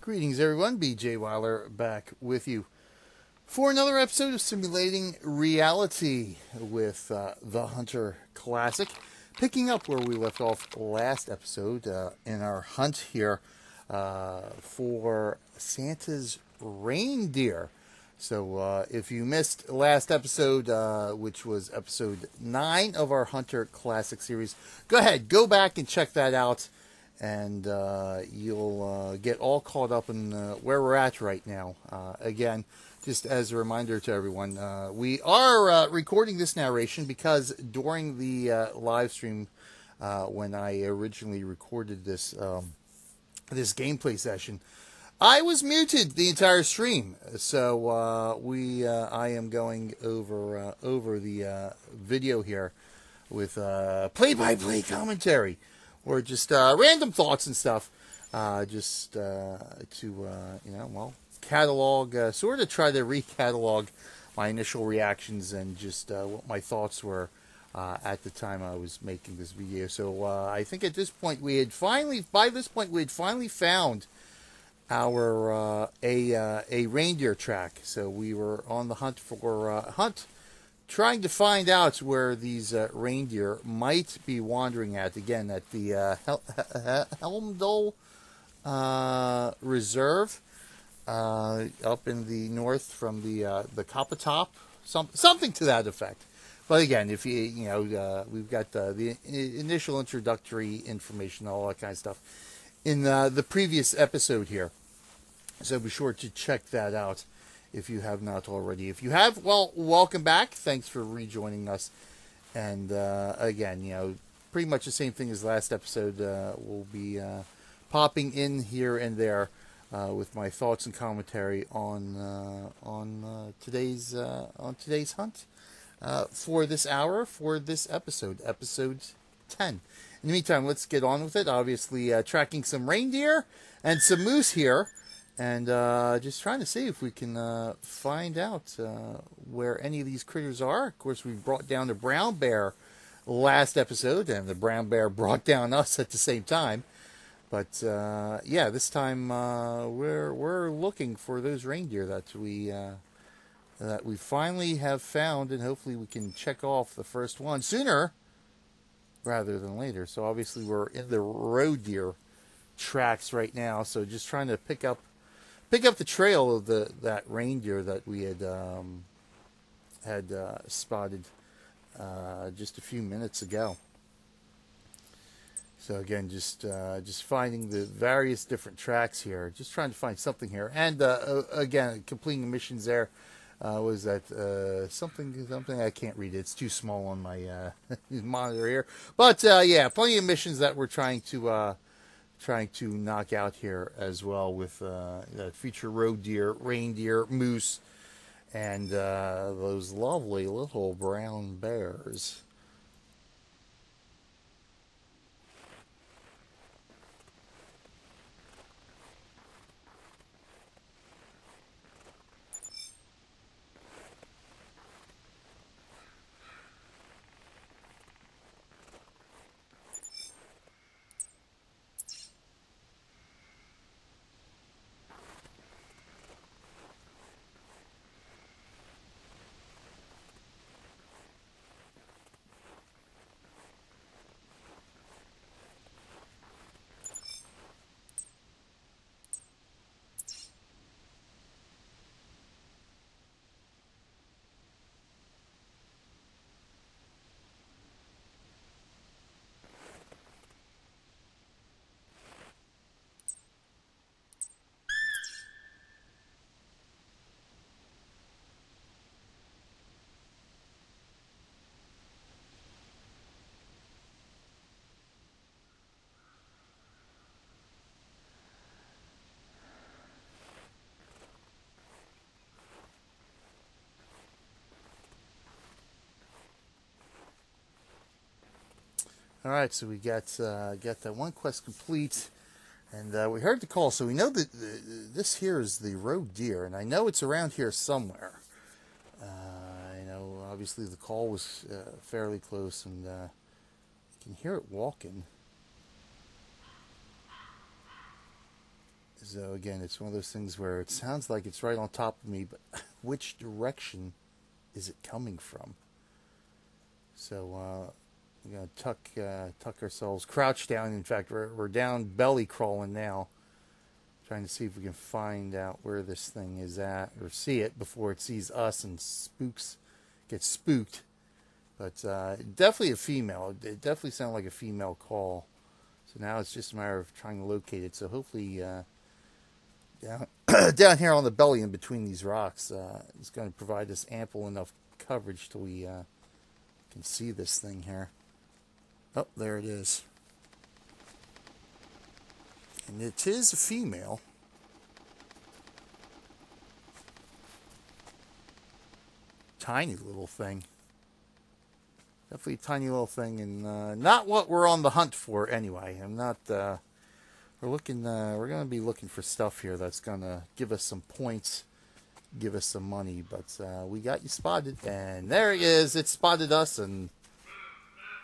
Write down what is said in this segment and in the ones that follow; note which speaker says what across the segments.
Speaker 1: Greetings everyone, BJ Weiler back with you for another episode of Simulating Reality with the Hunter Classic. Picking up where we left off last episode in our hunt here for Santa's reindeer. So if you missed last episode, which was episode 9 of our Hunter Classic series, go ahead, go back and check that out. And you'll get all caught up in where we're at right now. Again, just as a reminder to everyone, we are recording this narration because during the live stream, when I originally recorded this this gameplay session, I was muted the entire stream. So I am going over the video here with play-by-play commentary. Or just random thoughts and stuff, just to, catalog, sort of try to recatalog my initial reactions and just what my thoughts were at the time I was making this video. So I think at this point by this point we had finally found our a reindeer track. So we were on the hunt for trying to find out where these reindeer might be wandering at. Again, at the Hemmeldal Reserve, up in the north from the Cupid top, something to that effect. But again, if we've got the initial introductory information, all that kind of stuff in the previous episode here. So be sure to check that out if you have not already. If you have, well, welcome back. Thanks for rejoining us. And again, pretty much the same thing as last episode. We'll be popping in here and there with my thoughts and commentary on today's hunt for this hour, for this episode 10. In the meantime, let's get on with it. Obviously, tracking some reindeer and some moose here. And just trying to see if we can find out where any of these critters are. Of course, we brought down the brown bear last episode, and the brown bear brought down us at the same time. But yeah, this time we're looking for those reindeer that we finally have found, and hopefully we can check off the first one sooner rather than later. So obviously we're in the roe deer tracks right now. So just trying to pick up the trail of that reindeer that we had spotted just a few minutes ago. So again, just finding the various different tracks here, just trying to find something here, and again, completing the missions there. Was that something I can't read? It's too small on my monitor here. But yeah, plenty of missions that we're trying to knock out here as well with that feature roe deer, reindeer, moose, and those lovely little brown bears. All right, so we got that one quest complete, and we heard the call, so we know that this here is the roe deer, and I know it's around here somewhere. Obviously the call was fairly close, and you can hear it walking. So again, it's one of those things where it sounds like it's right on top of me, but which direction is it coming from? So we're gonna tuck ourselves, crouch down. In fact, we're down belly crawling now, trying to see if we can find out where this thing is at or see it before it sees us and gets spooked. But definitely a female. It definitely sounded like a female call. So now it's just a matter of trying to locate it. So hopefully down, down here on the belly in between these rocks, it's going to provide us ample enough coverage till we can see this thing here. Oh, there it is. And it is a female. Tiny little thing. Definitely a tiny little thing, and not what we're on the hunt for anyway. I'm not. We're looking. We're going to be looking for stuff here that's going to give us some points, give us some money. But we got you spotted, and there he is. It spotted us, and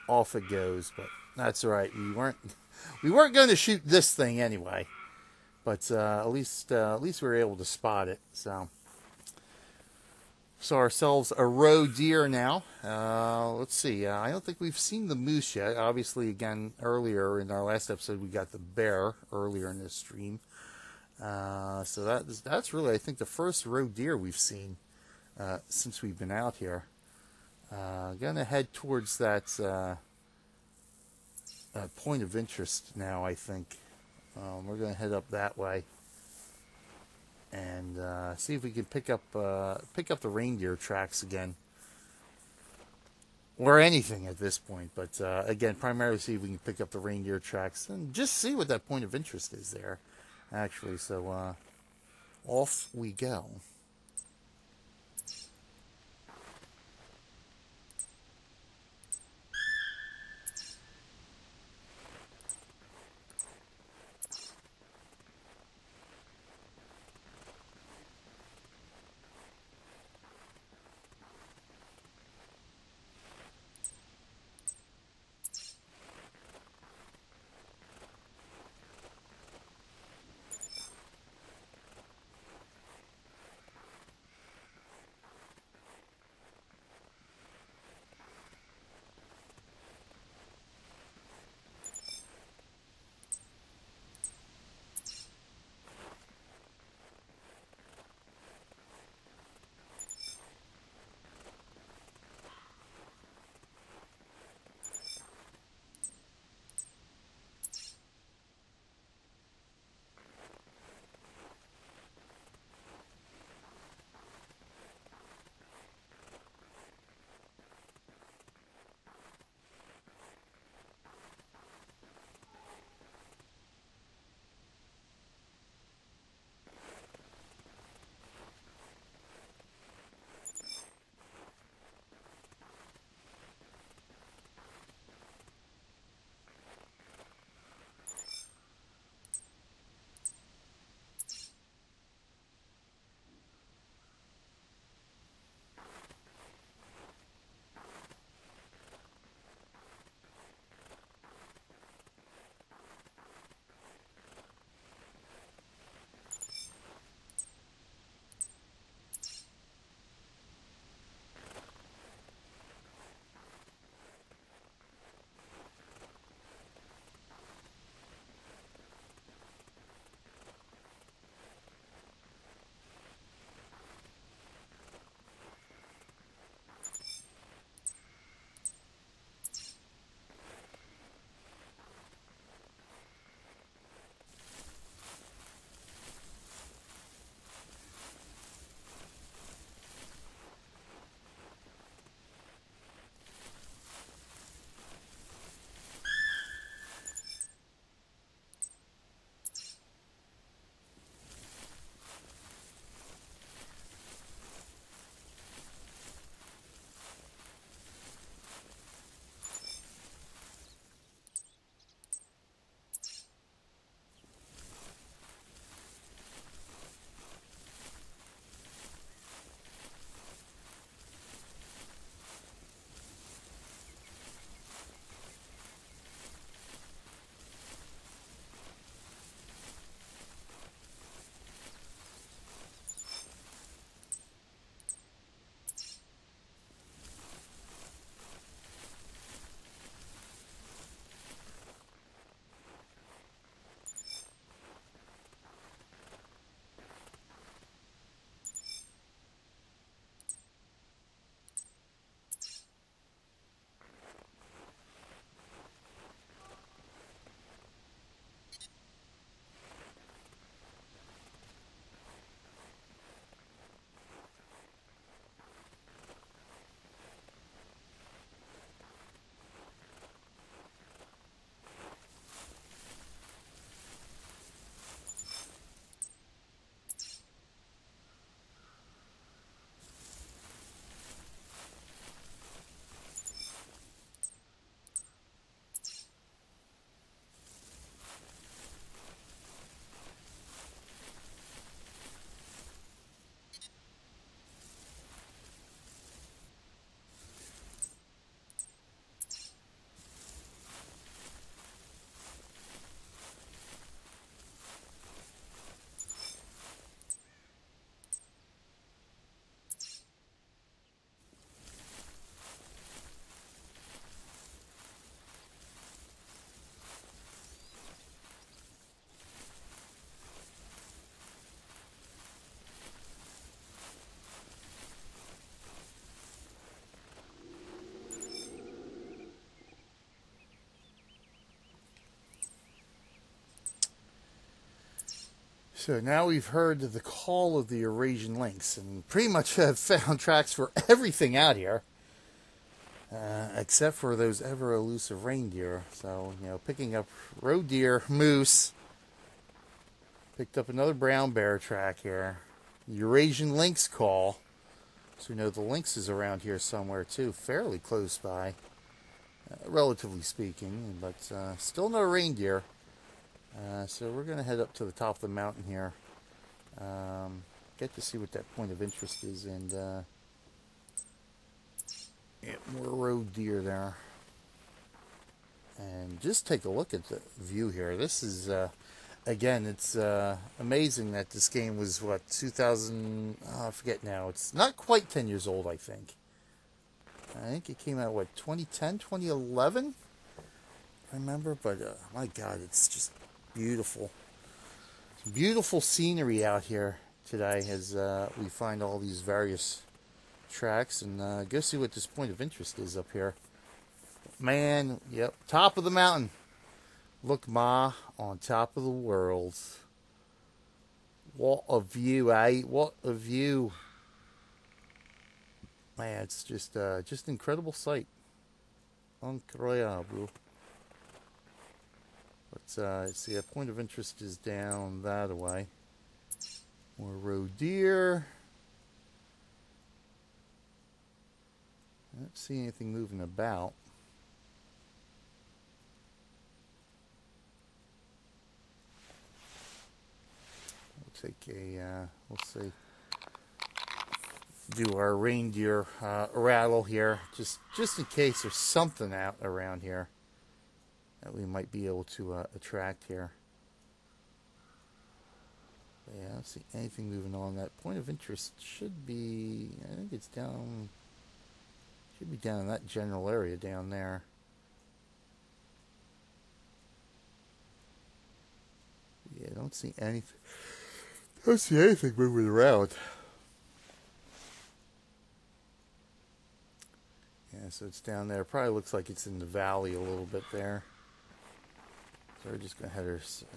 Speaker 1: off it goes. But that's all right. We weren't going to shoot this thing anyway. But at least we were able to spot it. So ourselves a roe deer now. Let's see. I don't think we've seen the moose yet. Obviously, again, earlier in our last episode, we got the bear earlier in this stream. So that's really, I think, the first roe deer we've seen since we've been out here. Gonna head towards that point of interest now, I think. We're gonna head up that way and see if we can pick up the reindeer tracks again, or anything at this point. But again, primarily see if we can pick up the reindeer tracks and just see what that point of interest is there, actually. So off we go. So now we've heard the call of the Eurasian Lynx, and pretty much have found tracks for everything out here, except for those ever elusive reindeer. So, you know, picking up roe deer, moose, picked up another brown bear track here, Eurasian Lynx call. So we know the lynx is around here somewhere too, fairly close by, relatively speaking, but still no reindeer. So we're going to head up to the top of the mountain here, get to see what that point of interest is, and yeah, more roe deer there. And just take a look at the view here. This is, again, it's amazing that this game was, what, 2000, I forget now. It's not quite 10 years old, I think. I think it came out, what, 2010, 2011? I remember, but my God, it's just beautiful. Beautiful scenery out here today as we find all these various tracks, and go see what this point of interest is up here. Man, yep, top of the mountain. Look, Ma, on top of the world. What a view, eh? What a view. Man, it's just an incredible sight. Incroyable. But see, a point of interest is down that way. More roe deer. I don't see anything moving about. We'll take a, let's see, do our reindeer rattle here, just in case there's something out around here that we might be able to attract here. But yeah, I don't see anything moving on. That point of interest should be, I think it's down, should be down in that general area down there. Yeah, I don't see anything. Don't see anything moving around. Yeah, so it's down there. Probably looks like it's in the valley a little bit there. So we're just going to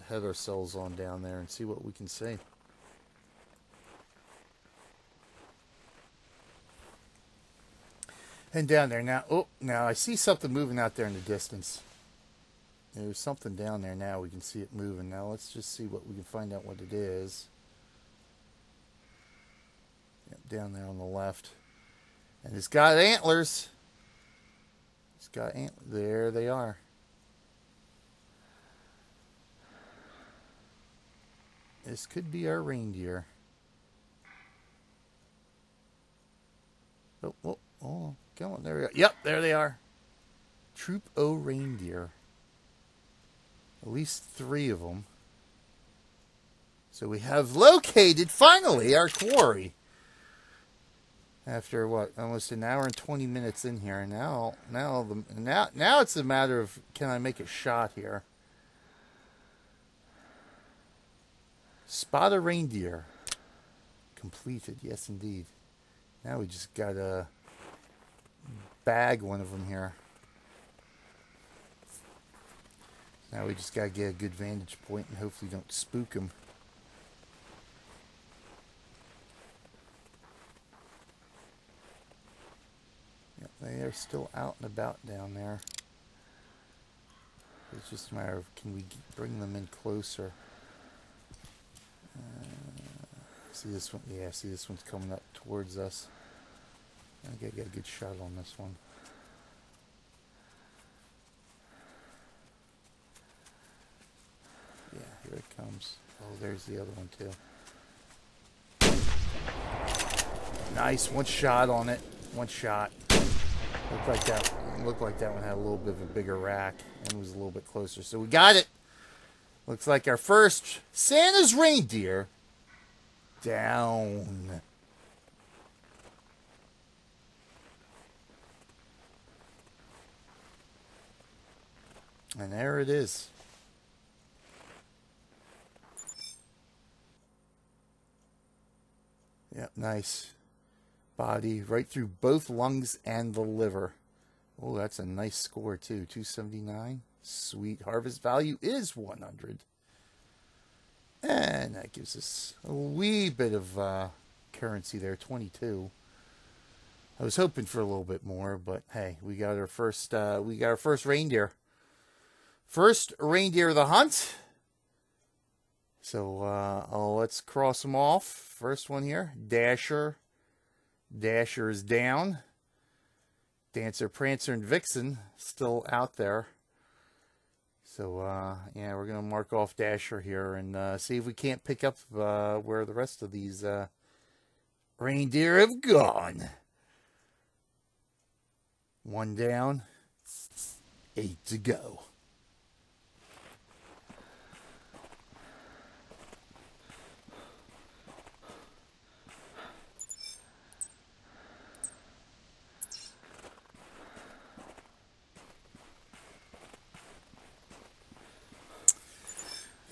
Speaker 1: head ourselves on down there and see what we can see. And down there now. Oh, now I see something moving out there in the distance. There's something down there now. We can see it moving. Now let's just see what we can find out what it is. Yep, down there on the left. And it's got antlers. It's got antlers. There they are. This could be our reindeer. Oh, come on. There we go. Yep, there they are. Troop O reindeer. At least 3 of them. So we have located, finally, our quarry. After, what, almost an hour and 20 minutes in here. Now it's a matter of, can I make a shot here? Spot a reindeer. Completed, yes indeed. Now we just gotta bag one of them here. Now we just gotta get a good vantage point and hopefully don't spook them. Yep, they are still out and about down there. It's just a matter of, can we bring them in closer? See this one? Yeah, see this one's coming up towards us. I gotta get a good shot on this one. Yeah, here it comes. Oh, there's the other one too. Nice, one shot on it. One shot. Looked like that one had a little bit of a bigger rack and was a little bit closer. So we got it. Looks like our first Santa's reindeer down. And there it is. Yep, nice. Body right through both lungs and the liver. Oh, that's a nice score too. 279. Sweet. Harvest value is 100. And that gives us a wee bit of currency there, 22. I was hoping for a little bit more, but hey, we got our first reindeer. First reindeer of the hunt. So let's cross them off. First one here, Dasher. Dasher is down. Dancer, Prancer, and Vixen still out there. So, yeah, we're going to mark off Dasher here and see if we can't pick up where the rest of these reindeer have gone. One down, 8 to go.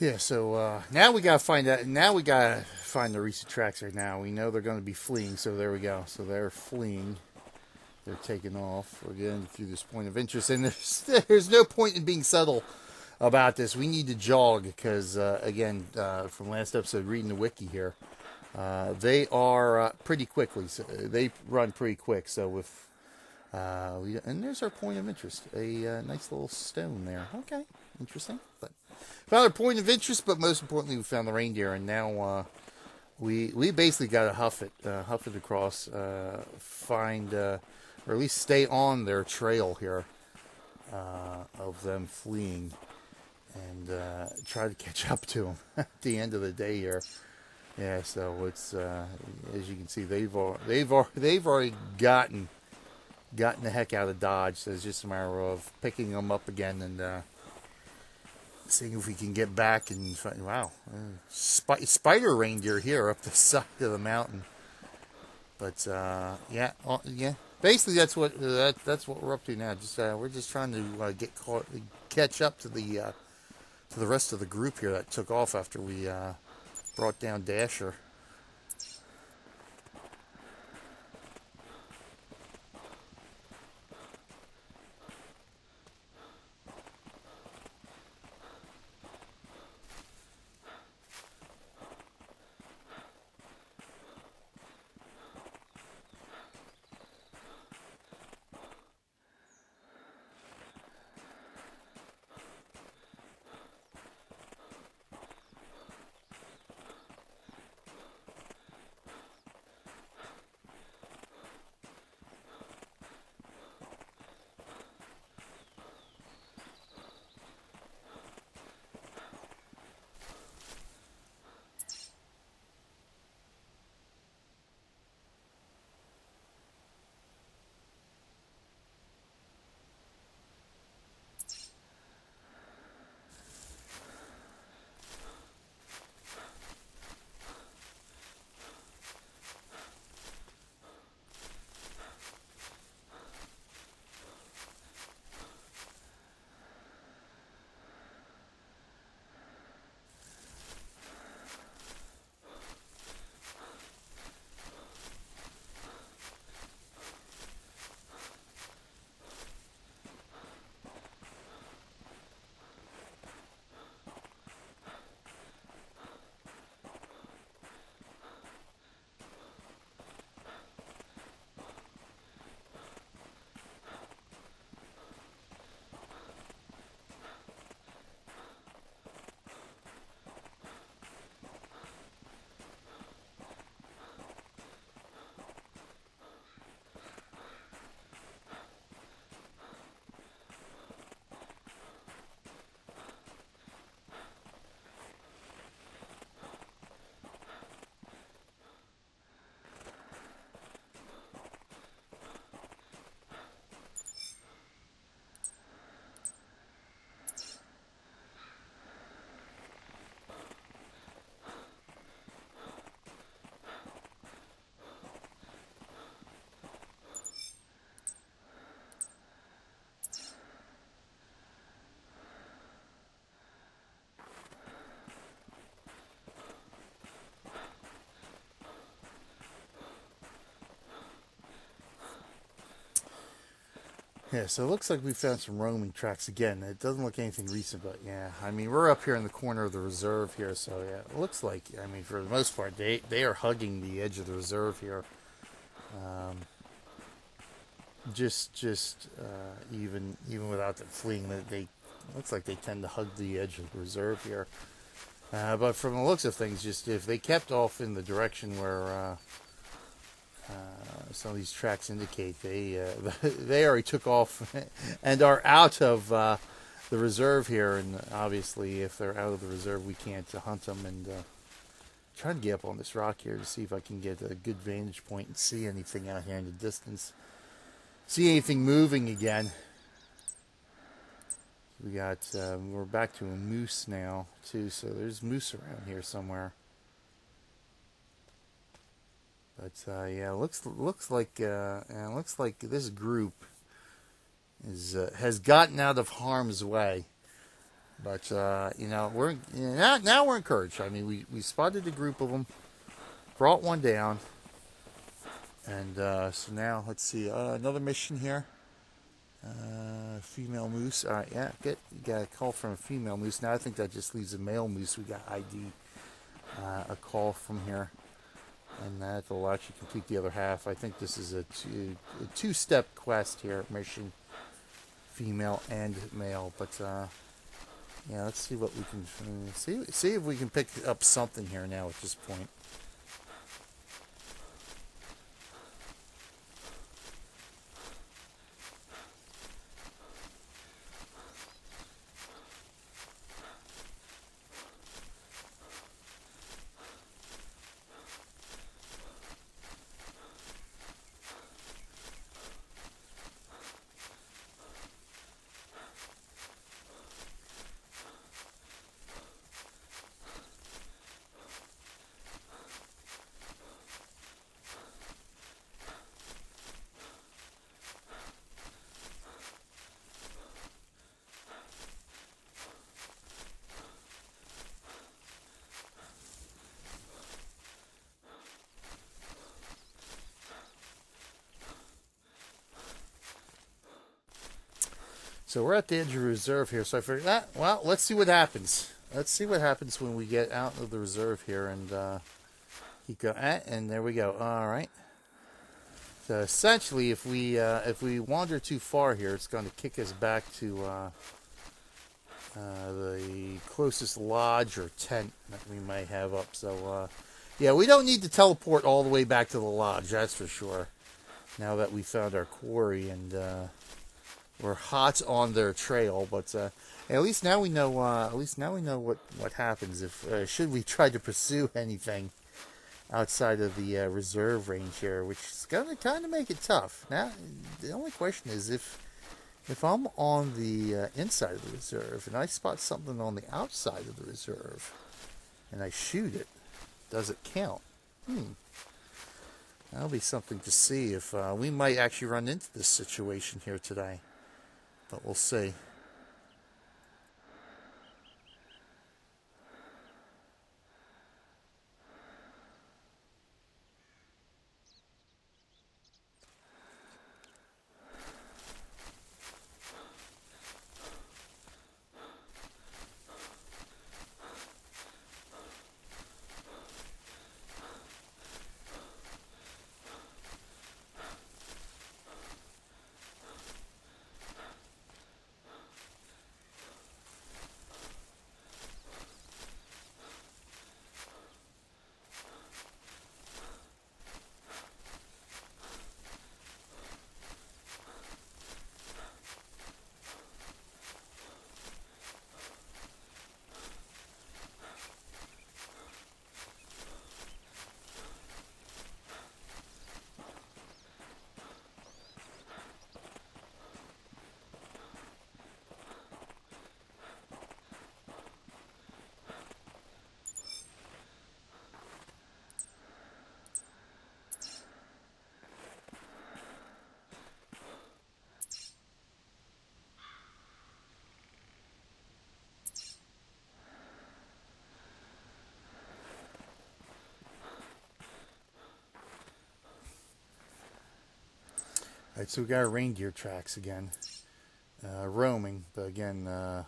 Speaker 1: Yeah, so now we gotta find out. Now we gotta find the recent tracks right now. We know they're going to be fleeing, so there we go. So they're fleeing. They're taking off. We're getting through this point of interest, and there's no point in being subtle about this. We need to jog because, again, from last episode, reading the wiki here, they are pretty quickly. So they run pretty quick. So if and there's our point of interest, a nice little stone there. Okay, interesting. But found our point of interest, but most importantly, we found the reindeer, and now we basically got to huff it across, find. Or at least stay on their trail here of them fleeing, and try to catch up to them at the end of the day here. Yeah, so it's as you can see, they've already gotten the heck out of Dodge. So it's just a matter of picking them up again and seeing if we can get back and find. Wow, spider reindeer here up the side of the mountain. But yeah. Basically, that's what we're up to now. Just we're just trying to catch up to the rest of the group here that took off after we brought down Dasher. Yeah, so it looks like we found some roaming tracks again. It doesn't look anything recent, but yeah, I mean, we're up here in the corner of the reserve here, so yeah, it looks like, I mean, for the most part, they are hugging the edge of the reserve here. Um, even without them fleeing, they looks like they tend to hug the edge of the reserve here. But from the looks of things, just if they kept off in the direction where some of these tracks indicate, they already took off and are out of the reserve here. And obviously, if they're out of the reserve, we can't hunt them. And trying to get up on this rock here to see if I can get a good vantage point and see anything out here in the distance. See anything moving again. We got, we're back to a moose now, too, so there's moose around here somewhere. But, yeah, looks like this group is, has gotten out of harm's way. But, you know, now we're encouraged. I mean, we spotted a group of them, brought one down, and, so now, let's see, another mission here. Female moose. All right, yeah, you got a call from a female moose. Now I think that just leaves a male moose. We got ID, a call from here, and that will actually complete the other half. I think this is a two-step quest here, mission, female and male. But yeah, let's see what we can see if we can pick up something here now at this point. So we're at the edge of the reserve here, so I figured, well, let's see what happens. Let's see what happens when we get out of the reserve here, and keep going. And there we go. All right. So essentially, if we wander too far here, it's going to kick us back to the closest lodge or tent that we might have up. So yeah, we don't need to teleport all the way back to the lodge, that's for sure. Now that we found our quarry and we're hot on their trail, but at least now we know. What happens if should we try to pursue anything outside of the reserve range here, which is gonna kind of make it tough. Now, the only question is if I'm on the inside of the reserve and I spot something on the outside of the reserve and I shoot it, does it count? That'll be something to see if we might actually run into this situation here today. But we'll see. Alright, so we got our reindeer tracks again. Roaming, but again,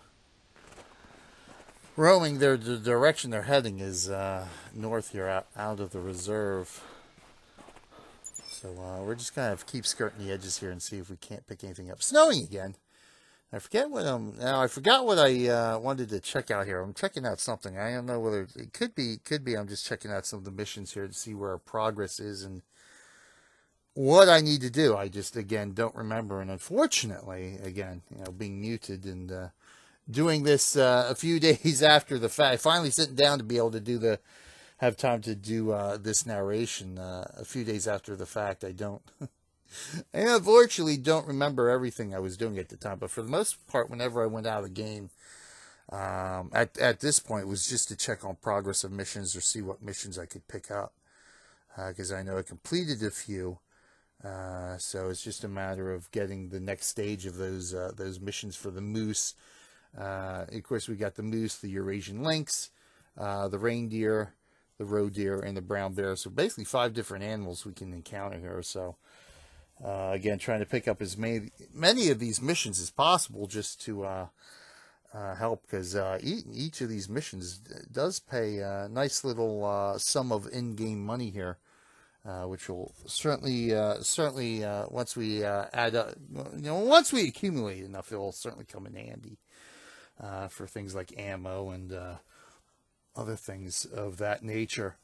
Speaker 1: roaming, the direction they're heading is north here, out of the reserve. So we're just kind of keep skirting the edges here and see if we can't pick anything up. Snowing again. I forget what I forgot what I wanted to check out here. I'm checking out something. I don't know whether it could be I'm just checking out some of the missions here to see where our progress is and what I need to do. I just again don't remember, and unfortunately, again, being muted and doing this a few days after the fact, finally sitting down to be able to have time to do this narration a few days after the fact. I unfortunately don't remember everything I was doing at the time, but for the most part, whenever I went out of the game, at this point, it was just to check on progress of missions or see what missions I could pick up, because I know I completed a few, so it's just a matter of getting the next stage of those missions for the moose. Of course, we got the moose, the Eurasian lynx, the reindeer, the roe deer, and the brown bear. So basically 5 different animals we can encounter here. So again, trying to pick up as many of these missions as possible just to help, because each of these missions does pay a nice little sum of in-game money here, which will certainly once we add up, once we accumulate enough, it will certainly come in handy for things like ammo and other things of that nature.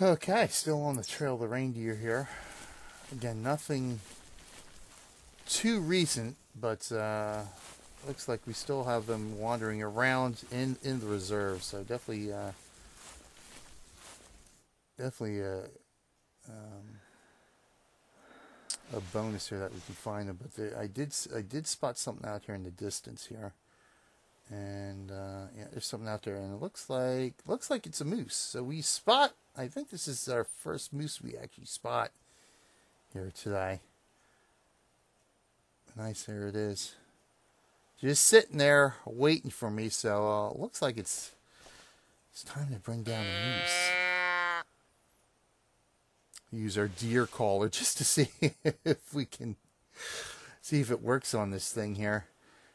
Speaker 1: Okay, still on the trail of the reindeer here. Again, nothing too recent, but looks like we still have them wandering around in the reserve. So definitely a bonus here that we can find them. But I did spot something out here in the distance here, And yeah, there's something out there, and it looks like it's a moose. So we spot. I think this is our first moose we actually spot here today. Nice, there it is. Just sitting there waiting for me. So looks like it's time to bring down a moose. Use our deer caller just to see if we can see if it works on this thing here.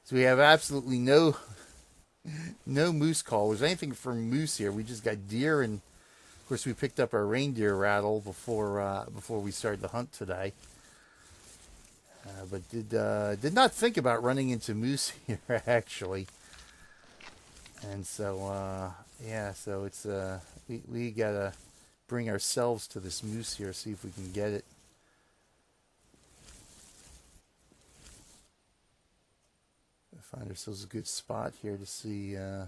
Speaker 1: So we have absolutely no moose callers, anything for moose here. We just got deer, and of course we picked up our reindeer rattle before we started the hunt today. But did not think about running into moose here actually. And so yeah, so it's we gotta bring ourselves to this moose here, see if we can get it. Find ourselves a good spot here to see if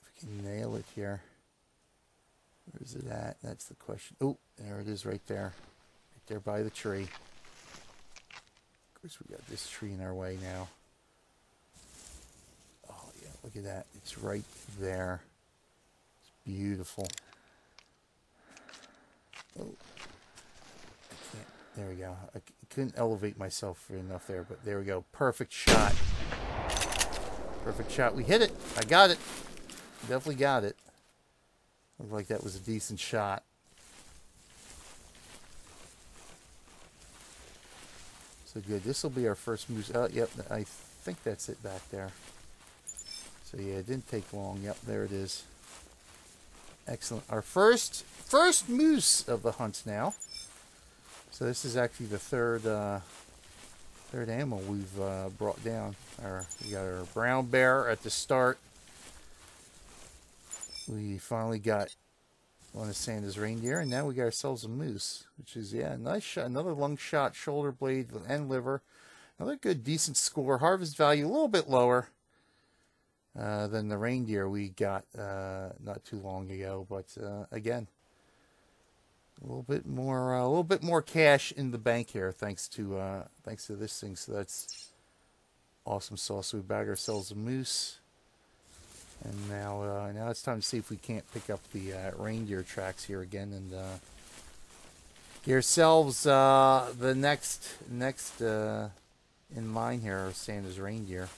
Speaker 1: we can nail it here. Where is it at? That's the question. Oh, there it is right there. Right there by the tree. Of course, we got this tree in our way now. Oh, yeah, look at that. It's right there. It's beautiful. Oh. There we go. I couldn't elevate myself enough there, but there we go. Perfect shot. Perfect shot. We hit it. I got it. Definitely got it. Looked like that was a decent shot. So good. This will be our first moose. Oh, yep. I think that's it back there. So yeah, it didn't take long. Yep, there it is. Excellent. Our first moose of the hunt now. So this is actually the third animal we've brought down. We got our brown bear at the start. We finally got one of Santa's reindeer, and now we got ourselves a moose, which is, yeah, a nice shot. Another lung shot, shoulder blade and liver. Another good, decent score. Harvest value a little bit lower than the reindeer we got not too long ago, but again, a little bit more cash in the bank here, thanks to this thing. So that's awesome sauce. So we bag ourselves a moose, and now it's time to see if we can't pick up the reindeer tracks here again and get ourselves the next in line here, Santa's reindeer.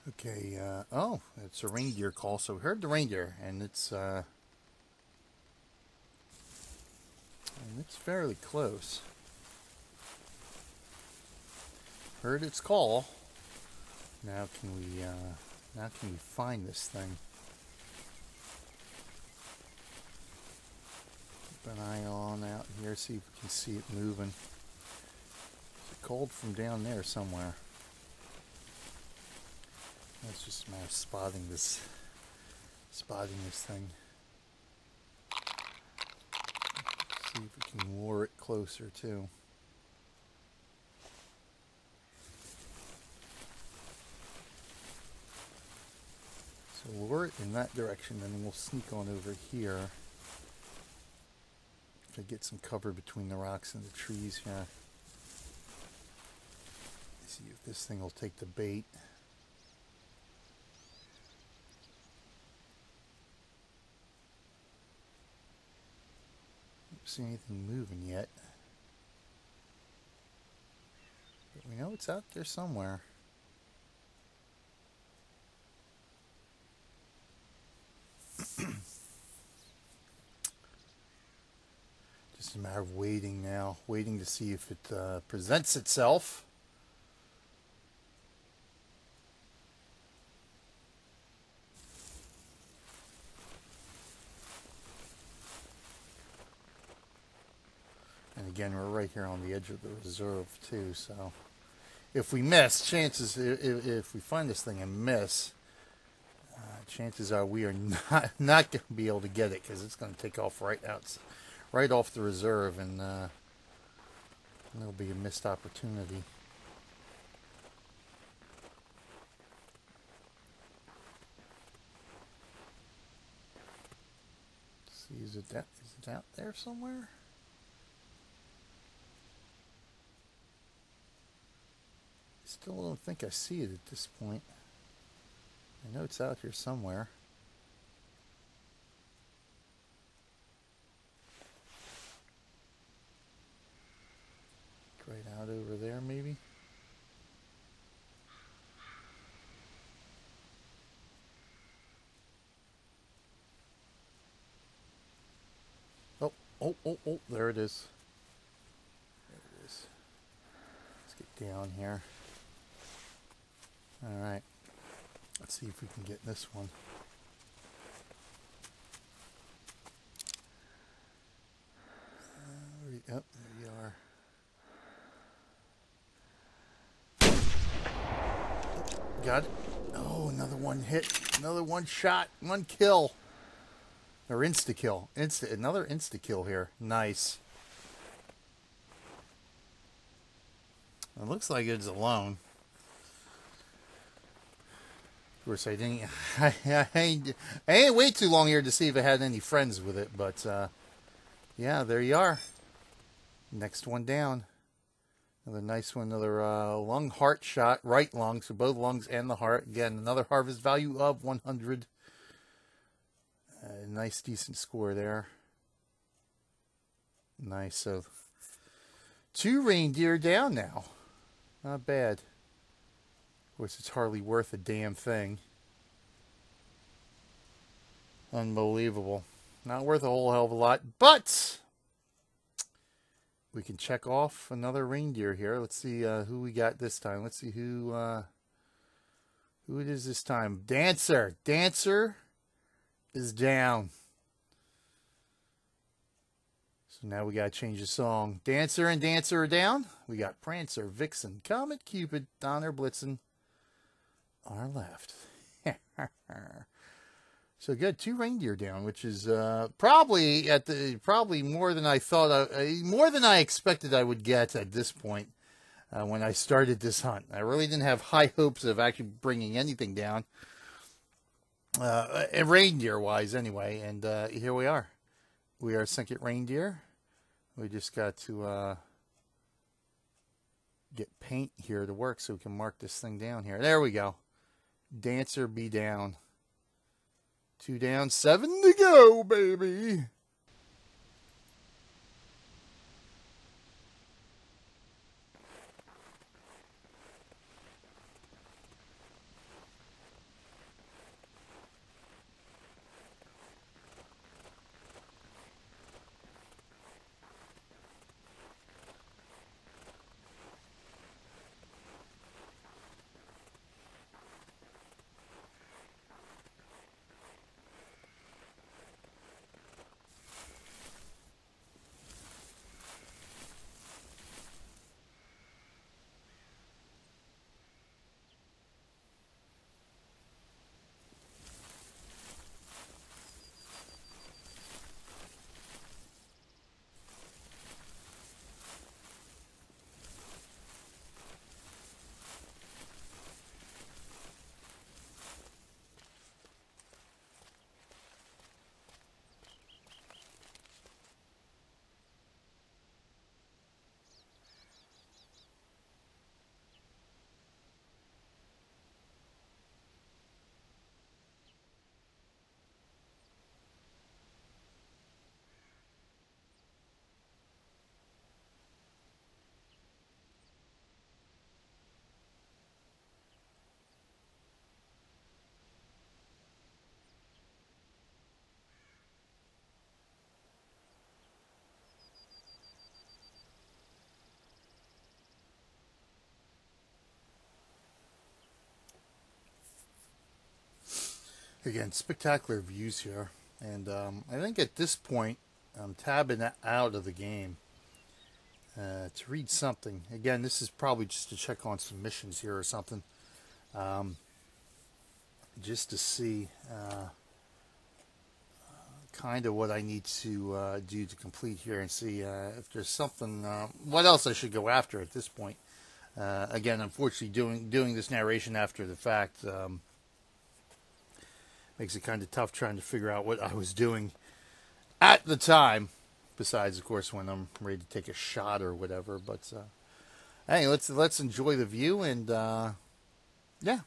Speaker 1: Okay, oh, it's a reindeer call, so we heard the reindeer, and it's fairly close. Heard its call. Now can we find this thing? Keep an eye on out here, see if we can see it moving. It's called from down there somewhere. It's just a matter of spotting this thing. See if we can lure it closer too. So lure it in that direction, then we'll sneak on over here. To get some cover between the rocks and the trees here. See if this thing will take the bait. Don't see anything moving yet. But we know it's out there somewhere. Just a matter of waiting now, waiting to see if it presents itself. And again, we're right here on the edge of the reserve too, so if we miss, chances, if we find this thing and miss, chances are we are not going to be able to get it, because it's going to take off right off the reserve, and it'll be a missed opportunity. Let's see, is it out there somewhere? Still don't think I see it at this point. I know it's out here somewhere. Right out over there, maybe. Oh, there it is. There it is. Let's get down here. Alright. Let's see if we can get this one. Yep, there you are. Got it. Oh, another one hit. Another one shot. One kill. Or insta-kill. Another insta-kill here. Nice. It looks like it's alone. Of course, I didn't. I ain't wait too long here to see if it had any friends with it, but yeah, there you are. Next one down. Another nice one, another lung heart shot, right lung, so both lungs and the heart. Again, another harvest value of 100. Nice, decent score there. Nice, so 2 reindeer down now. Not bad. Of course, it's hardly worth a damn thing. Unbelievable. Not worth a whole hell of a lot, but we can check off another reindeer here. Let's see who we got this time. Let's see who it is this time. Dancer. Dancer is down. So now we got to change the song. Dancer and Dancer are down. We got Prancer, Vixen, Comet, Cupid, Donner, Blitzen are left. So good, 2 reindeer down, which is probably more than I thought, more than I expected I would get at this point when I started this hunt. I really didn't have high hopes of actually bringing anything down, reindeer-wise anyway. And here we are. We are second reindeer. We just got to get paint here to work so we can mark this thing down here. There we go. Dancer be down. 2 down, 7 to go, baby. Again, spectacular views here. And I think at this point, I'm tabbing out of the game to read something. Again, this is probably just to check on some missions here or something. Just to see kind of what I need to do to complete here and see if there's something, what else I should go after at this point. Again, unfortunately, doing this narration after the fact makes it kind of tough trying to figure out what I was doing at the time. Besides, of course, when I'm ready to take a shot or whatever. But hey, let's enjoy the view and yeah.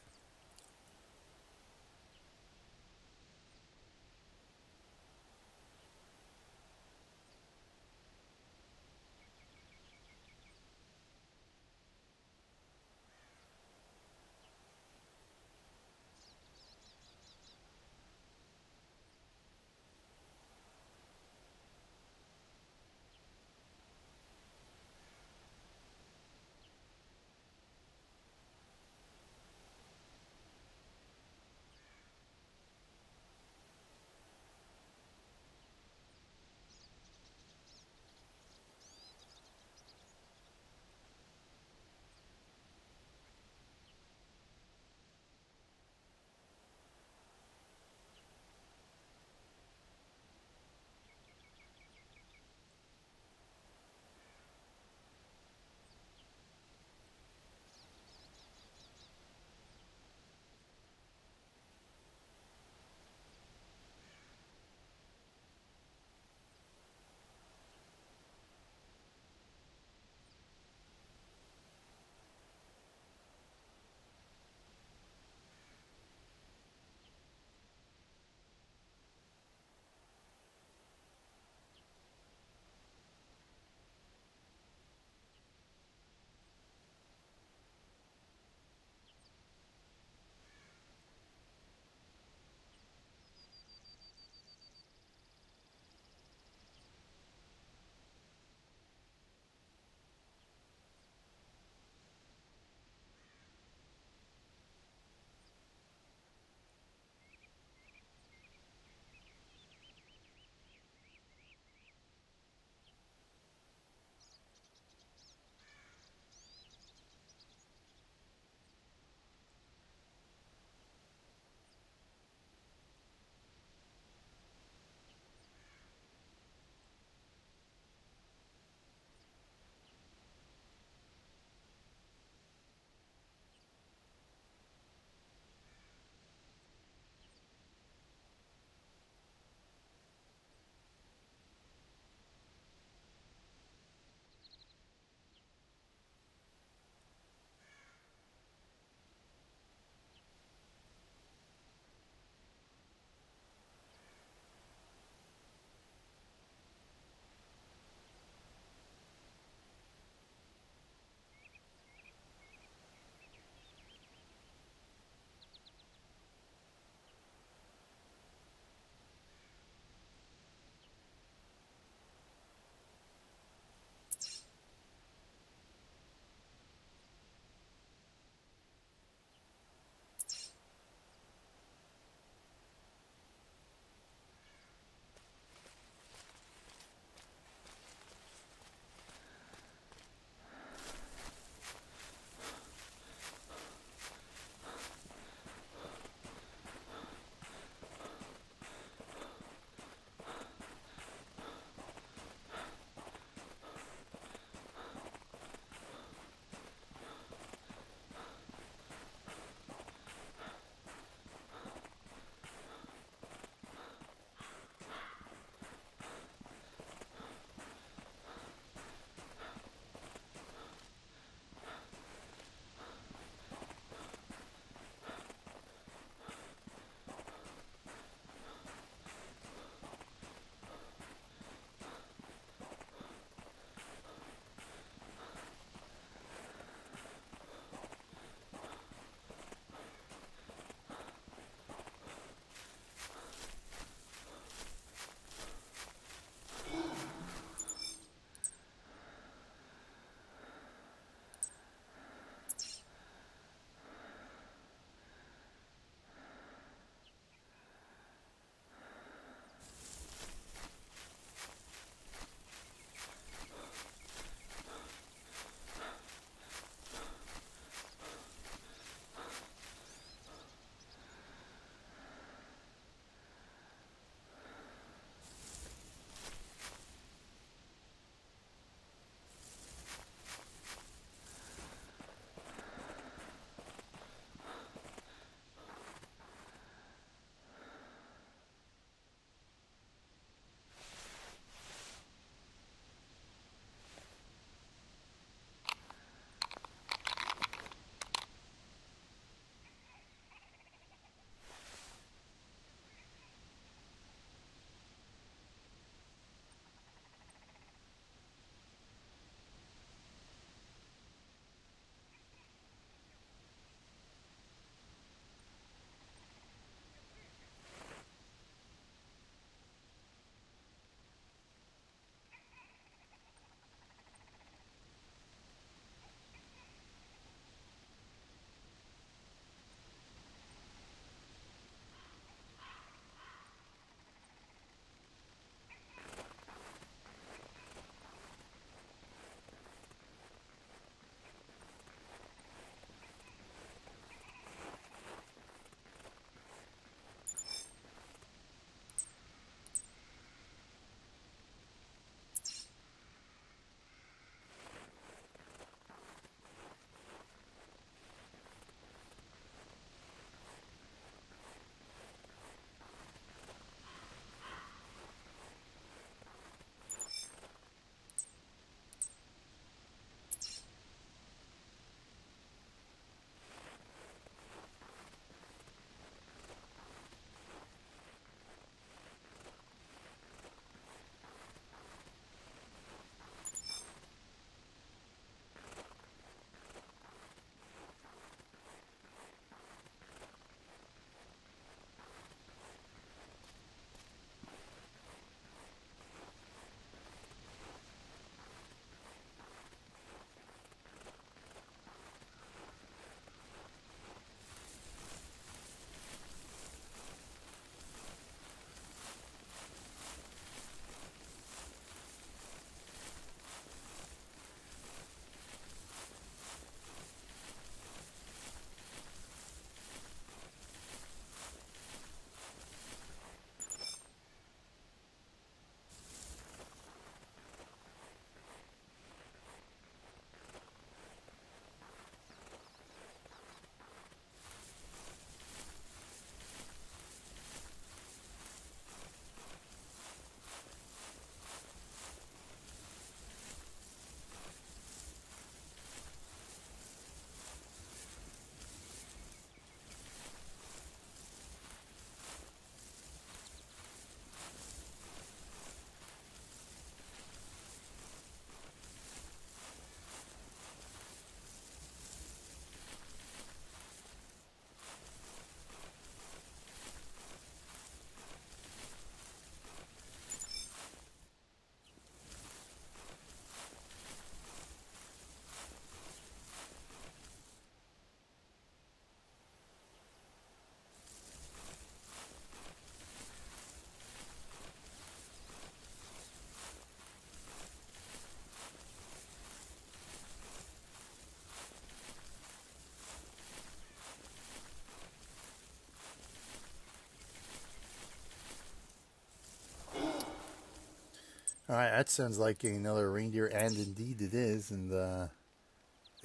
Speaker 1: All right, that sounds like another reindeer, and indeed it is. And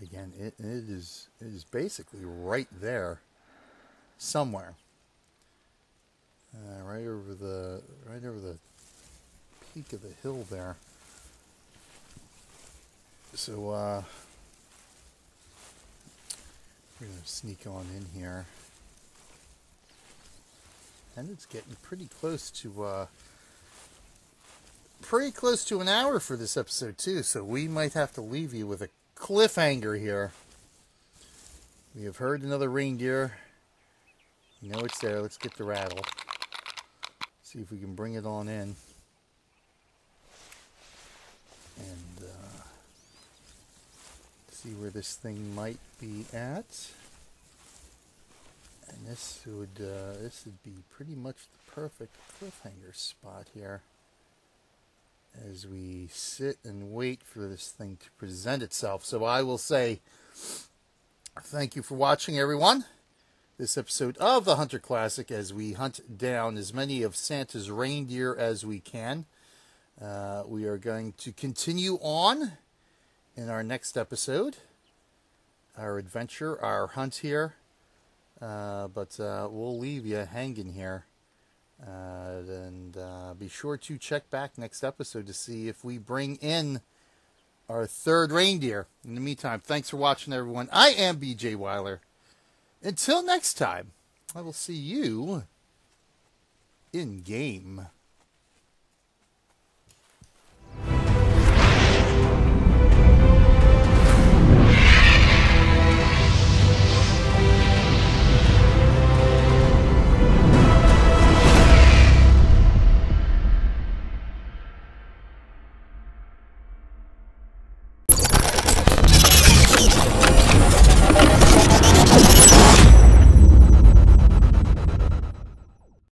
Speaker 1: again, it is basically right there, somewhere, right over the peak of the hill there. So we're gonna sneak on in here, and it's getting pretty close to an hour for this episode too. So we might have to leave you with a cliffhanger here. We have heard another reindeer. You know it's there. Let's get the rattle. See if we can bring it on in. And see where this thing might be at. And this would be pretty much the perfect cliffhanger spot here, as we sit and wait for this thing to present itself. So I will say thank you for watching, everyone. This episode of the Hunter Classic, as we hunt down as many of Santa's reindeer as we can. We are going to continue on in our next episode, our adventure, our hunt here. But we'll leave you hanging here. And be sure to check back next episode to see if we bring in our third reindeer. In the meantime, thanks for watching, everyone. I am BJ Weiler. Until next time, I will see you in game.